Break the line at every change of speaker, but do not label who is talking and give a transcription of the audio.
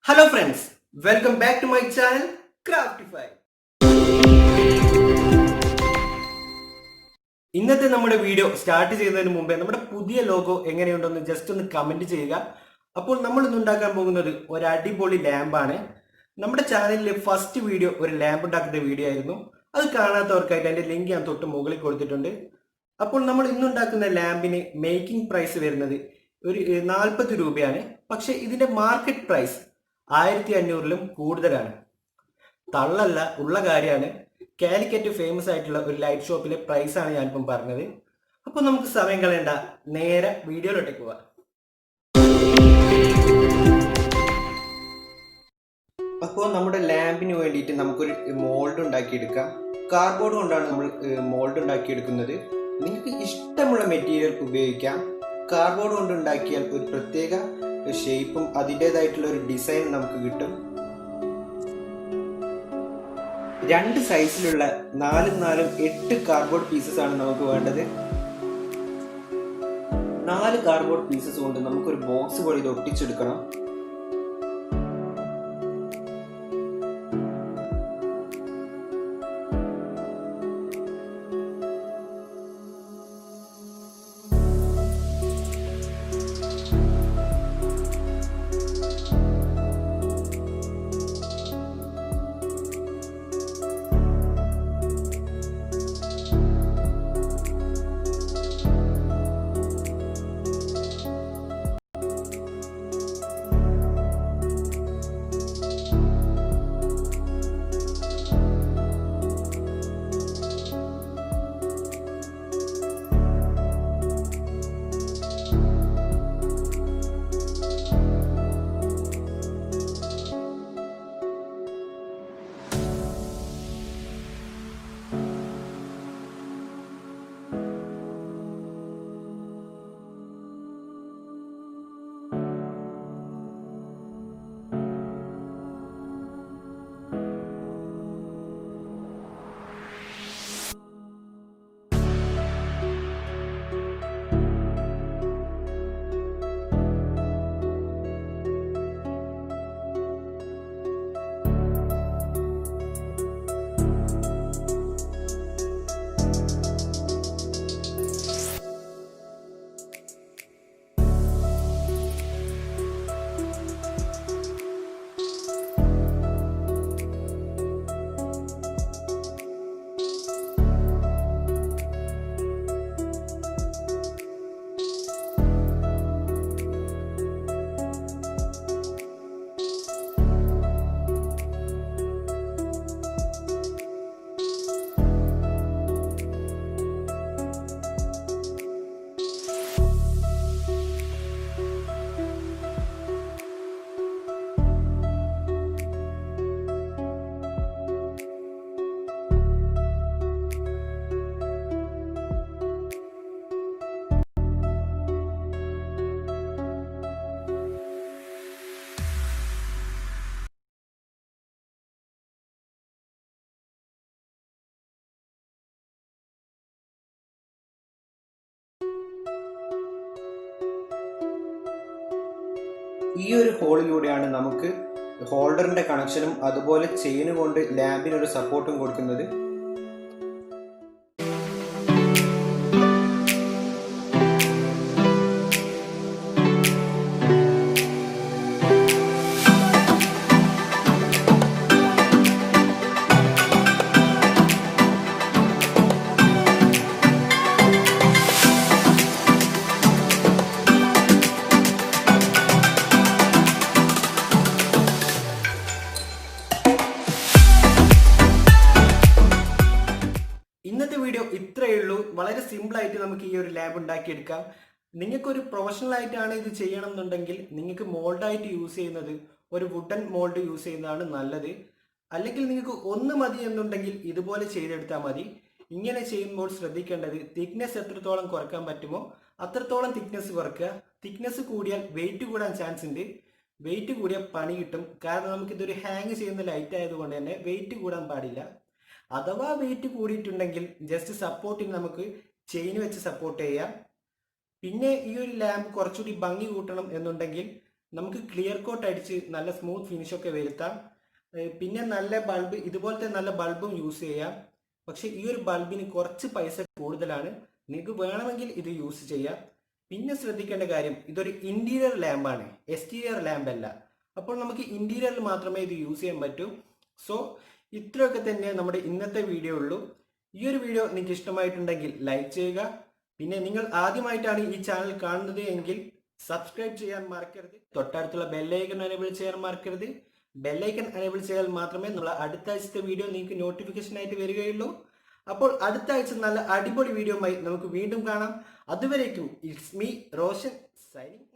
Hello friends, welcome back to my channel Craftify. ഇന്നത്തെ നമ്മുടെ video start ചെയ്യുന്നതിന് മുമ്പേ നമ്മുടെ പുതിയ ലോഗോ എങ്ങനെയുണ്ടെന്ന് ജസ്റ്റ് ഒന്ന് കമന്റ് ചെയ്യുക. അപ്പോൾ നമ്മൾ ഇന്ന് ഉണ്ടാക്കാൻ പോകുന്നത് ഒരു അടിപൊളി ലാമ്പാണ്. നമ്മുടെ ചാനലിലെ ഫസ്റ്റ് വീഡിയോ ഒരു ലാമ്പ് ഉണ്ടാക്കുന്ന വീഡിയോ ആയിരുന്നു. അത് കാണാത്തവർക്കായിട്ട് അതിന്റെ ലിങ്ക് ഞാൻ തൊട്ട് മുകളിൽ കൊടുത്തിട്ടുണ്ട്. അപ്പോൾ നമ്മൾ ഇന്നുണ്ടാക്കുന്ന ലാമ്പിന് മേക്കിംഗ് പ്രൈസ് വരുന്നത് ഒരു 40 രൂപയാണ്. പക്ഷെ ഇതിന്റെ മാർക്കറ്റ് പ്രൈസ് 1500-ലും കൂടുതലാണ്. തള്ളല്ല, ഉള്ള കാര്യമാണ്. കാലിക്കറ്റ് ഫേമസ് ആയിട്ടുള്ള ഒരു ലൈറ്റ് ഷോപ്പിലെ പ്രൈസാണ് ഞാനിപ്പം പറഞ്ഞത്. അപ്പോൾ നമുക്ക് സമയം കളയണ്ട, നേരെ വീഡിയോയിലോട്ടേക്ക് പോവാം. അപ്പോൾ നമ്മുടെ ലാമ്പിന് വേണ്ടിയിട്ട് നമുക്കൊരു മോൾഡ് ഉണ്ടാക്കിയെടുക്കാം. കാർഡ്ബോർഡ് കൊണ്ടാണ് നമ്മൾ മോൾഡ് ഉണ്ടാക്കിയെടുക്കുന്നത്. നിങ്ങൾക്ക് ഇഷ്ടമുള്ള മെറ്റീരിയൽ ഉപയോഗിക്കാം. കാർഡ്ബോർഡ് കൊണ്ട് ഉണ്ടാക്കിയാൽ ഒരു പ്രത്യേക ഷേപ്പും അതിൻ്റെതായിട്ടുള്ള ഒരു ഡിസൈൻ നമുക്ക് കിട്ടും. 2 സൈസിലുള്ള 4-8 കാർഡ്ബോർഡ് പീസസ് ആണ് നമുക്ക് വേണ്ടത്. 4 കാർഡ്ബോർഡ് പീസസ് കൊണ്ട് നമുക്കൊരു ബോക്സ് പോലെ ഇത് ഒട്ടിച്ചെടുക്കണം. ഈ ഒരു ഹോളിലൂടെയാണ് നമുക്ക് ഹോൾഡറിന്റെ കണക്ഷനും അതുപോലെ ചെയിന് കൊണ്ട് ലാമ്പിനൊരു സപ്പോർട്ടും കൊടുക്കുന്നത്. ഇന്നത്തെ വീഡിയോ ഇത്രയേ ഉള്ളൂ. വളരെ സിമ്പിൾ ആയിട്ട് നമുക്ക് ഈ ഒരു ലാബ് ഉണ്ടാക്കിയെടുക്കാം. നിങ്ങൾക്കൊരു പ്രൊഫഷണൽ ആയിട്ടാണ് ഇത് ചെയ്യണം എന്നുണ്ടെങ്കിൽ നിങ്ങൾക്ക് മോൾഡായിട്ട് യൂസ് ചെയ്യുന്നത് ഒരു വുഡൻ മോൾഡ് യൂസ് ചെയ്യുന്നതാണ് നല്ലത്. അല്ലെങ്കിൽ നിങ്ങൾക്ക് ഒന്ന് മതി എന്നുണ്ടെങ്കിൽ ഇതുപോലെ ചെയ്തെടുത്താൽ മതി. ഇങ്ങനെ ചെയ്യുമ്പോൾ ശ്രദ്ധിക്കേണ്ടത് തിക്നെസ് എത്രത്തോളം കുറയ്ക്കാൻ പറ്റുമോ അത്രത്തോളം തിക്നെസ് കുറയ്ക്കുക. തിക്നെസ് കൂടിയാൽ വെയിറ്റ് കൂടാൻ ചാൻസ് ഉണ്ട്. വെയിറ്റ് കൂടിയാൽ പണി കിട്ടും. കാരണം നമുക്കിതൊരു ഹാങ് ചെയ്യുന്ന ലൈറ്റ് ആയതുകൊണ്ട് തന്നെ വെയിറ്റ് കൂടാൻ പാടില്ല. അഥവാ വെയിറ്റ് കൂടിയിട്ടുണ്ടെങ്കിൽ ജസ്റ്റ് സപ്പോർട്ടിന് നമുക്ക് ചെയിൻ വെച്ച് സപ്പോർട്ട് ചെയ്യാം. പിന്നെ ഈ ഒരു ലാമ്പ് കുറച്ചുകൂടി ഭംഗി കൂട്ടണം എന്നുണ്ടെങ്കിൽ നമുക്ക് ക്ലിയർ കോട്ട് അടിച്ച് നല്ല സ്മൂത്ത് ഫിനിഷൊക്കെ വരുത്താം. പിന്നെ നല്ല ബൾബ്, ഇതുപോലത്തെ നല്ല ബൾബും യൂസ് ചെയ്യാം. പക്ഷെ ഈ ഒരു ബൾബിന് കുറച്ച് പൈസ കൂടുതലാണ്. നിങ്ങൾക്ക് വേണമെങ്കിൽ ഇത് യൂസ് ചെയ്യാം. പിന്നെ ശ്രദ്ധിക്കേണ്ട കാര്യം, ഇതൊരു ഇന്റീരിയർ ലാമ്പാണ്, എക്സ്റ്റീരിയർ ലാമ്പ് അല്ല. അപ്പോൾ നമുക്ക് ഇന്റീരിയറിൽ മാത്രമേ ഇത് യൂസ് ചെയ്യാൻ പറ്റൂ. സോ ഇത്രയൊക്കെ തന്നെ നമ്മുടെ ഇന്നത്തെ വീഡിയോ ഉള്ളൂ. ഈ ഒരു വീഡിയോ നിങ്ങൾക്ക് ഇഷ്ടമായിട്ടുണ്ടെങ്കിൽ ലൈക്ക് ചെയ്യുക. പിന്നെ നിങ്ങൾ ആദ്യമായിട്ടാണ് ഈ ചാനൽ കാണുന്നത് എങ്കിൽ സബ്സ്ക്രൈബ് ചെയ്യാൻ മറക്കരുത്. തൊട്ടടുത്തുള്ള ബെല്ലൈക്കൺ എനേബിൾ ചെയ്യാൻ മറക്കരുത്. ബെല്ലൈക്കൺ എനേബിൾ ചെയ്താൽ മാത്രമേ നമ്മൾ അടുത്ത ആഴ്ചത്തെ വീഡിയോ നിങ്ങൾക്ക് നോട്ടിഫിക്കേഷൻ ആയിട്ട് വരികയുള്ളൂ. അപ്പോൾ അടുത്ത ആഴ്ച നല്ല അടിപൊളി വീഡിയോയുമായി നമുക്ക് വീണ്ടും കാണാം. അതുവരേക്കും ഇറ്റ്സ് മീ റോഷൻ സൈനിങ്.